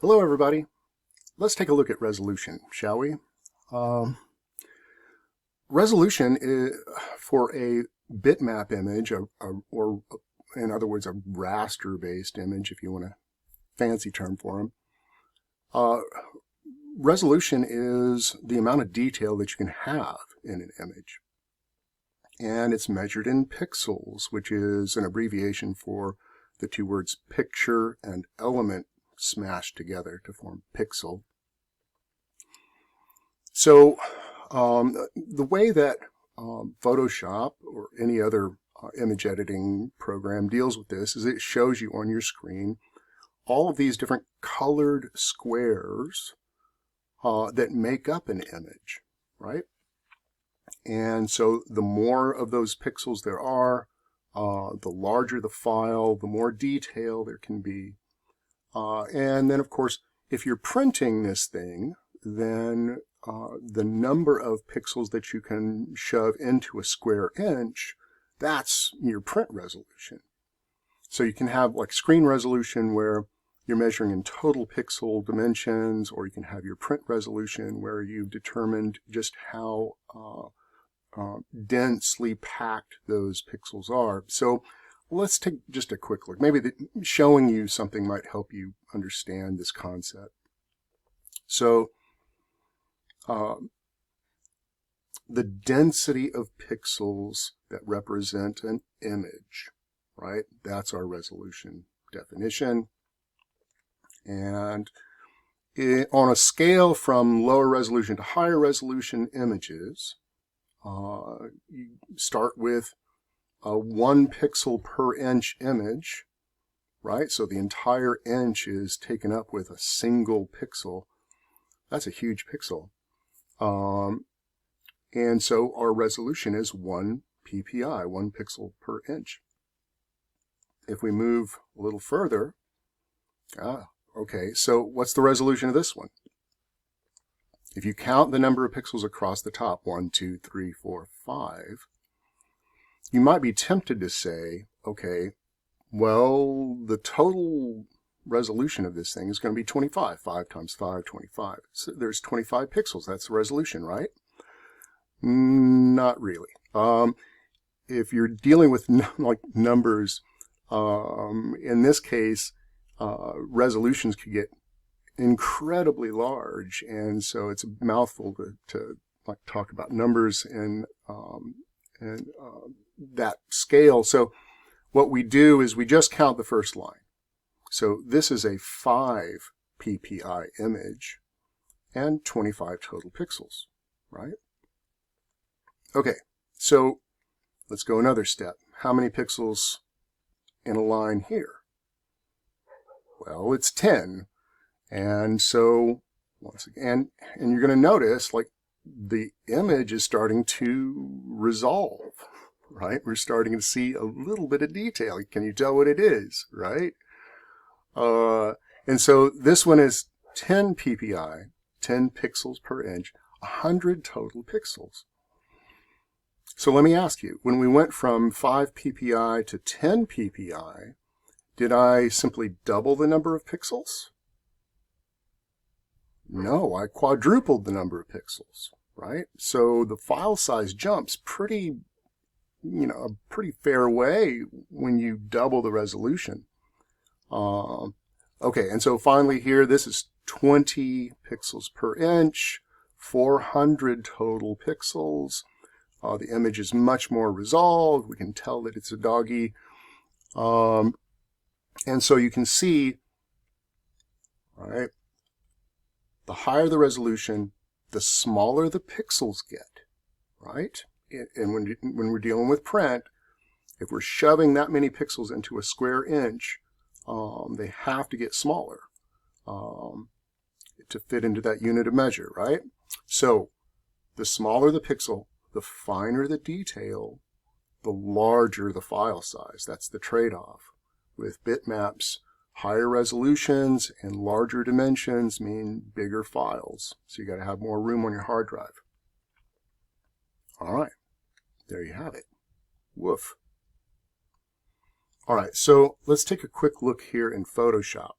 Hello everybody. Let's take a look at resolution, shall we? Resolution is, for a bitmap image, or in other words, a raster-based image, if you want a fancy term for them. Resolution is the amount of detail that you can have in an image. And it's measured in pixels, which is an abbreviation for the two words picture and element smashed together to form pixel. So the way that Photoshop or any other image editing program deals with this is it shows you on your screen all of these different colored squares that make up an image, right? And so the more of those pixels there are, the larger the file, the more detail there can be. And then, of course, if you're printing this thing, then the number of pixels that you can shove into a square inch, that's your print resolution. So you can have like screen resolution where you're measuring in total pixel dimensions, or you can have your print resolution where you've determined just how densely packed those pixels are. So let's take just a quick look. Maybe showing you something might help you understand this concept. So the density of pixels that represent an image, right? That's our resolution definition. And on a scale from lower resolution to higher resolution images, you start with a 1 pixel per inch image, right? So the entire inch is taken up with a single pixel. That's a huge pixel. And so our resolution is 1 ppi, 1 pixel per inch. If we move a little further, okay, so what's the resolution of this one? If you count the number of pixels across the top, 1, 2, 3, 4, 5, you might be tempted to say, okay, well, the total resolution of this thing is going to be 25. 5 times 5, 25. So there's 25 pixels. That's the resolution, right? Not really. If you're dealing with like numbers, in this case, resolutions could get incredibly large, and so it's a mouthful to like talk about numbers and that scale. So what we do is we just count the first line. So this is a 5 ppi image and 25 total pixels, right? Okay, so let's go another step. How many pixels in a line here? Well, it's 10. And so once again, and you're going to notice like the image is starting to resolve, right? We're starting to see a little bit of detail. Can you tell what it is, right? And so this one is 10 ppi, 10 pixels per inch, 100 total pixels. So let me ask you, when we went from 5 ppi to 10 ppi, did I simply double the number of pixels? No, I quadrupled the number of pixels, right? So the file size jumps pretty, a pretty fair way when you double the resolution. Okay, and so finally here, this is 20 pixels per inch, 400 total pixels. The image is much more resolved. We can tell that it's a doggy. And so you can see, all right, the higher the resolution, the smaller the pixels get, right? And when we're dealing with print, if we're shoving that many pixels into a square inch, they have to get smaller to fit into that unit of measure, right? So the smaller the pixel, the finer the detail, the larger the file size. That's the trade-off. With bitmaps, higher resolutions and larger dimensions mean bigger files. So you got to have more room on your hard drive. All right, there you have it. Woof. All right, so let's take a quick look here in Photoshop.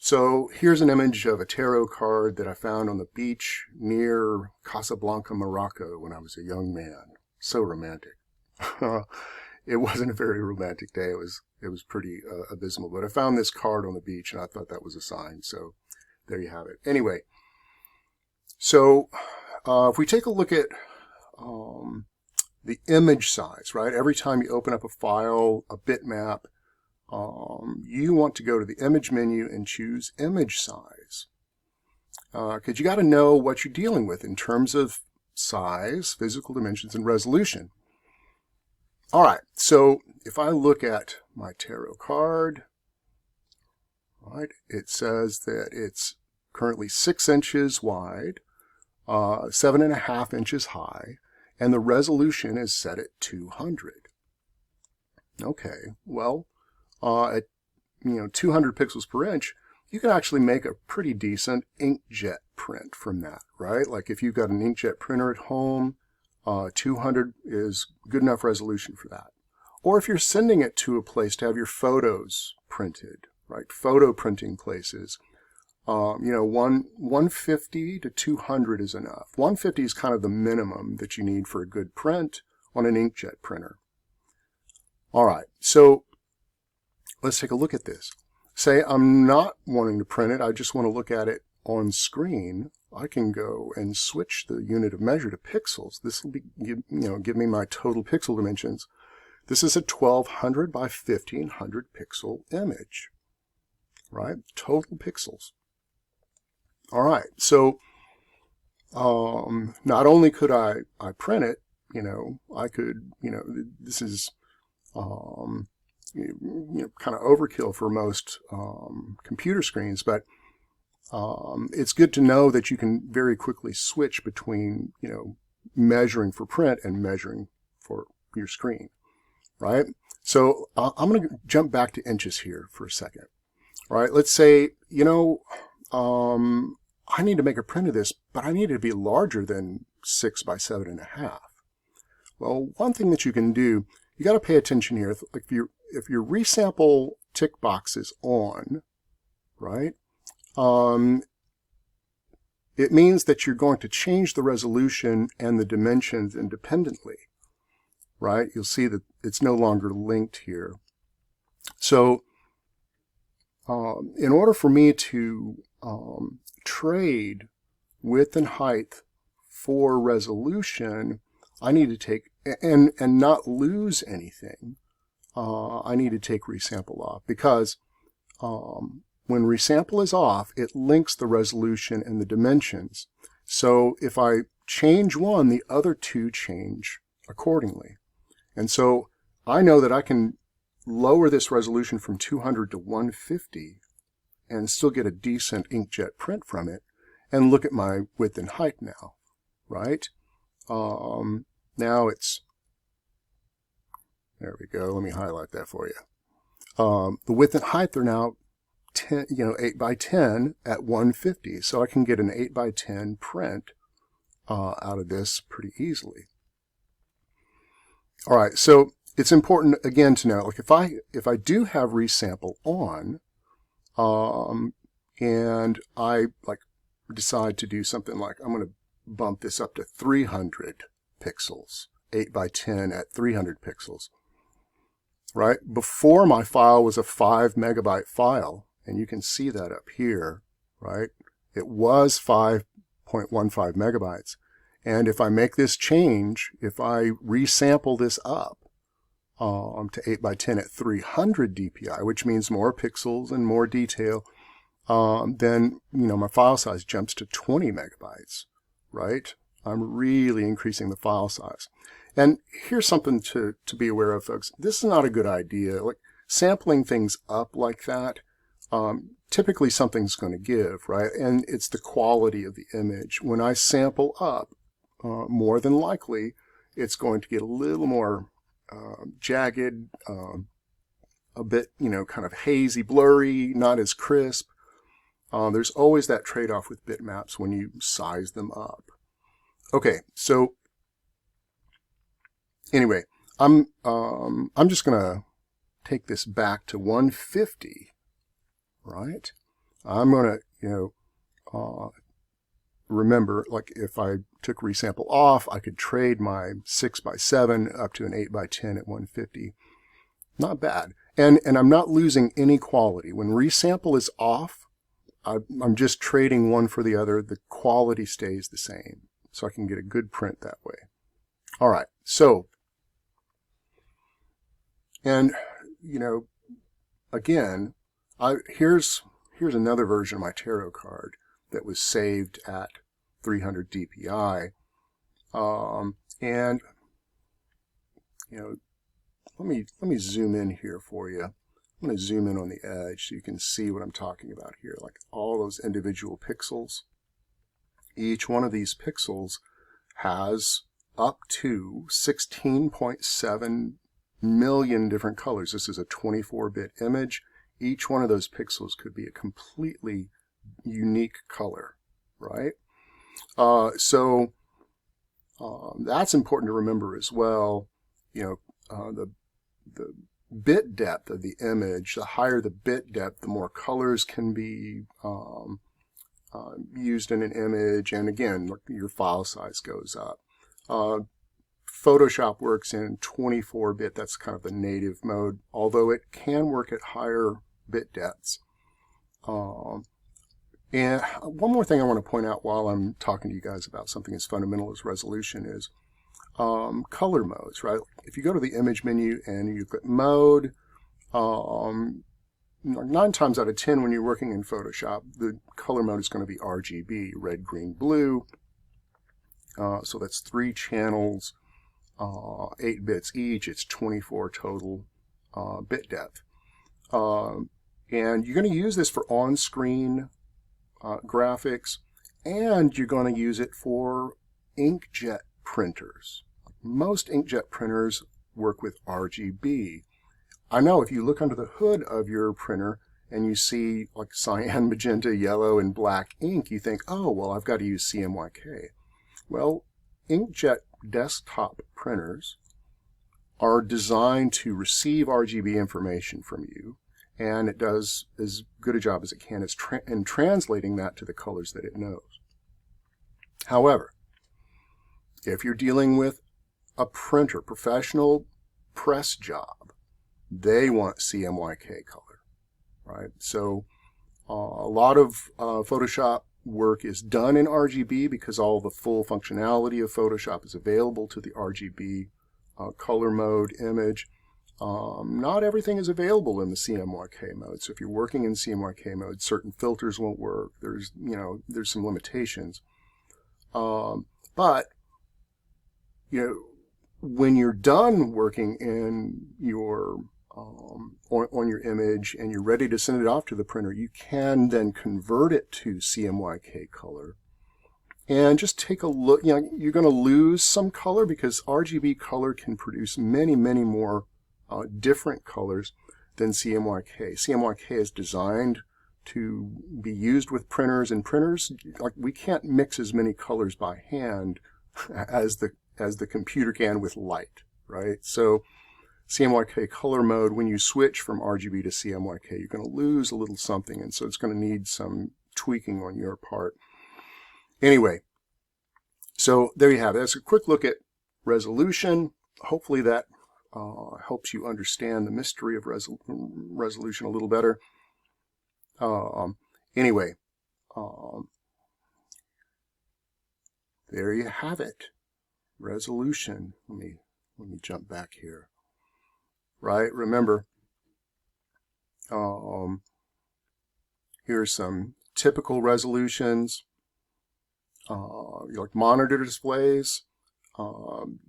So here's an image of a tarot card that I found on the beach near Casablanca, Morocco when I was a young man. So romantic. It wasn't a very romantic day. It was pretty abysmal. But I found this card on the beach and I thought that was a sign. So there you have it. Anyway, so if we take a look at the image size, right? Every time you open up a file, a bitmap, you want to go to the image menu and choose image size. Because you got to know what you're dealing with in terms of size, physical dimensions, and resolution. All right, so if I look at my tarot card, right, it says that it's currently 6 inches wide, 7.5 inches high, and the resolution is set at 200. Okay, well, at 200 pixels per inch, you can actually make a pretty decent inkjet print from that, right? Like if you've got an inkjet printer at home, 200 is good enough resolution for that. Or if you're sending it to a place to have your photos printed, right? Photo printing places, 150 to 200 is enough. 150 is kind of the minimum that you need for a good print on an inkjet printer. All right, so let's take a look at this. Say I'm not wanting to print it, I just want to look at it on screen. I can go and switch the unit of measure to pixels. This will give me my total pixel dimensions. This is a 1200 by 1500 pixel image, right? Total pixels. All right, so not only could I print it, I could, this is kind of overkill for most computer screens, but it's good to know that you can very quickly switch between, measuring for print and measuring for your screen, right? So I'm going to jump back to inches here for a second. All right, let's say, I need to make a print of this, but I need it to be larger than 6 by 7.5. Well, one thing that you can do, you got to pay attention here. If your resample tick box is on, right? It means that you're going to change the resolution and the dimensions independently, right? You'll see that it's no longer linked here. So in order for me to trade width and height for resolution, I need to take, and not lose anything, I need to take resample off, because when resample is off, it links the resolution and the dimensions. So if I change one, the other two change accordingly. And so I know that I can lower this resolution from 200 to 150 and still get a decent inkjet print from it, and look at my width and height now, right? Now it's, there we go, let me highlight that for you. The width and height are now 8 by 10 at 150, so I can get an 8 by 10 print out of this pretty easily. All right, so it's important again to know, like if I do have resample on, and I decide to do something like I'm going to bump this up to 300 pixels, 8 by 10 at 300 pixels, right? Before, my file was a 5 megabyte file, and you can see that up here, right? It was 5.15 megabytes. And if I make this change, if I resample this up to 8 by 10 at 300 dpi, which means more pixels and more detail, then my file size jumps to 20 megabytes, right? I'm really increasing the file size. And here's something to be aware of, folks. This is not a good idea. Like sampling things up like that, typically something's going to give, right? And it's the quality of the image. When I sample up, more than likely, it's going to get a little more jagged, a bit, kind of hazy, blurry, not as crisp. There's always that trade-off with bitmaps when you size them up. Okay, so anyway, I'm just going to take this back to 150, right? I'm going to, remember, like if I took resample off, I could trade my 6x7 up to an 8x10 at 150. Not bad. And I'm not losing any quality. When resample is off, I'm just trading one for the other. The quality stays the same. So I can get a good print that way. All right. So, and, again, here's another version of my tarot card that was saved at 300 DPI. And, let me zoom in here for you. I'm going to zoom in on the edge so you can see what I'm talking about here, like all those individual pixels. Each one of these pixels has up to 16.7 million different colors. This is a 24-bit image. Each one of those pixels could be a completely unique color, right? So that's important to remember as well. The bit depth of the image, the higher the bit depth, the more colors can be used in an image, and again, your file size goes up. Photoshop works in 24-bit, that's kind of the native mode, although it can work at higher bit depths. And one more thing I want to point out while I'm talking to you guys about something as fundamental as resolution is color modes, right? If you go to the image menu and you click mode, 9 times out of 10 when you're working in Photoshop, the color mode is going to be RGB, red, green, blue. So that's 3 channels, 8 bits each. It's 24 total bit depth. And you're going to use this for on-screen graphics, and you're going to use it for inkjet printers. Most inkjet printers work with RGB. I know if you look under the hood of your printer and you see like cyan, magenta, yellow, and black ink, you think, oh, well, I've got to use CMYK. Well, inkjet desktop printers are designed to receive RGB information from you, and it does as good a job as it can in translating that to the colors that it knows. However, if you're dealing with a printer, professional press job, they want CMYK color, right? So a lot of Photoshop work is done in RGB because all the full functionality of Photoshop is available to the RGB color mode image. Not everything is available in the CMYK mode. So if you're working in CMYK mode, certain filters won't work. There's some limitations. But when you're done working in your on your image and you're ready to send it off to the printer, you can then convert it to CMYK color. And just take a look. You're going to lose some color because RGB color can produce many, many more different colors than CMYK. CMYK is designed to be used with printers, and printers, we can't mix as many colors by hand as the computer can with light, right? So CMYK color mode, when you switch from RGB to CMYK, you're going to lose a little something, and so it's going to need some tweaking on your part. Anyway, so there you have it. That's a quick look at resolution. Hopefully that helps you understand the mystery of resolution a little better. Anyway, there you have it. Resolution. Let me jump back here. Right, remember, here's some typical resolutions. Like monitor displays.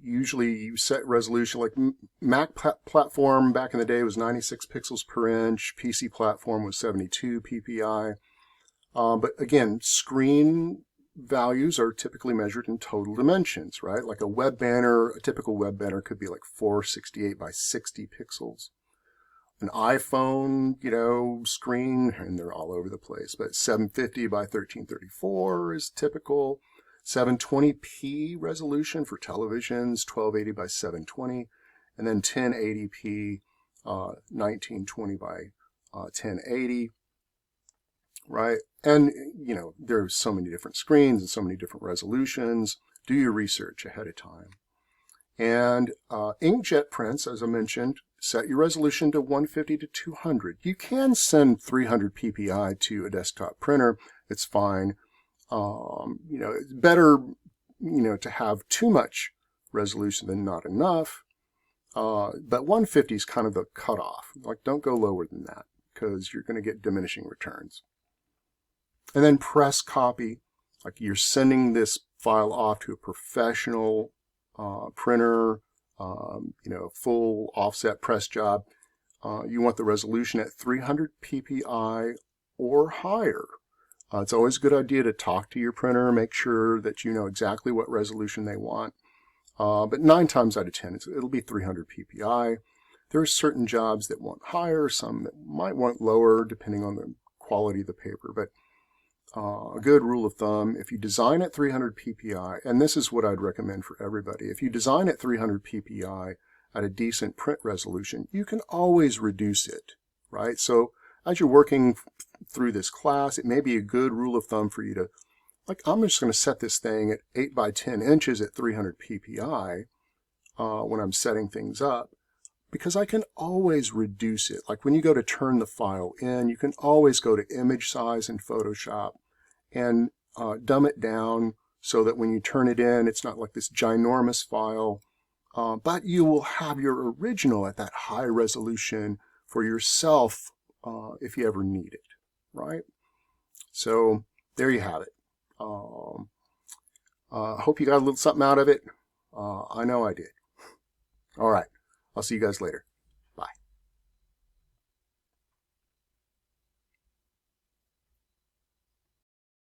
Usually you set resolution, like Mac platform back in the day was 96 pixels per inch. PC platform was 72 ppi. But again, screen values are typically measured in total dimensions, right? Like a web banner, a typical web banner could be like 468 by 60 pixels. An iPhone, screen, and they're all over the place, but 750 by 1334 is typical. 720p resolution for televisions, 1280 by 720, and then 1080p, 1920 by 1080. right? And, you know, there's so many different screens and so many different resolutions. Do your research ahead of time. And inkjet prints, as I mentioned, set your resolution to 150 to 200. You can send 300 ppi to a desktop printer. It's fine. You know, it's better, you know, to have too much resolution than not enough. But 150 is kind of the cutoff. Like, don't go lower than that because you're going to get diminishing returns. And then press copy. Like, you're sending this file off to a professional printer, you know, full offset press job. You want the resolution at 300 ppi or higher. It's always a good idea to talk to your printer, make sure that you know exactly what resolution they want. But 9 times out of 10, it'll be 300 ppi. There are certain jobs that want higher, some that might want lower, depending on the quality of the paper. But a good rule of thumb, if you design at 300 ppi, and this is what I'd recommend for everybody, if you design at 300 ppi at a decent print resolution, you can always reduce it, right? So as you're working through this class, it may be a good rule of thumb for you to, like, I'm just going to set this thing at 8 by 10 inches at 300 ppi when I'm setting things up, because I can always reduce it. Like when you go to turn the file in, you can always go to image size in Photoshop and dumb it down so that when you turn it in, it's not like this ginormous file, but you will have your original at that high resolution for yourself if you ever need it, right? So there you have it. Hope you got a little something out of it. I know I did. All right. I'll see you guys later.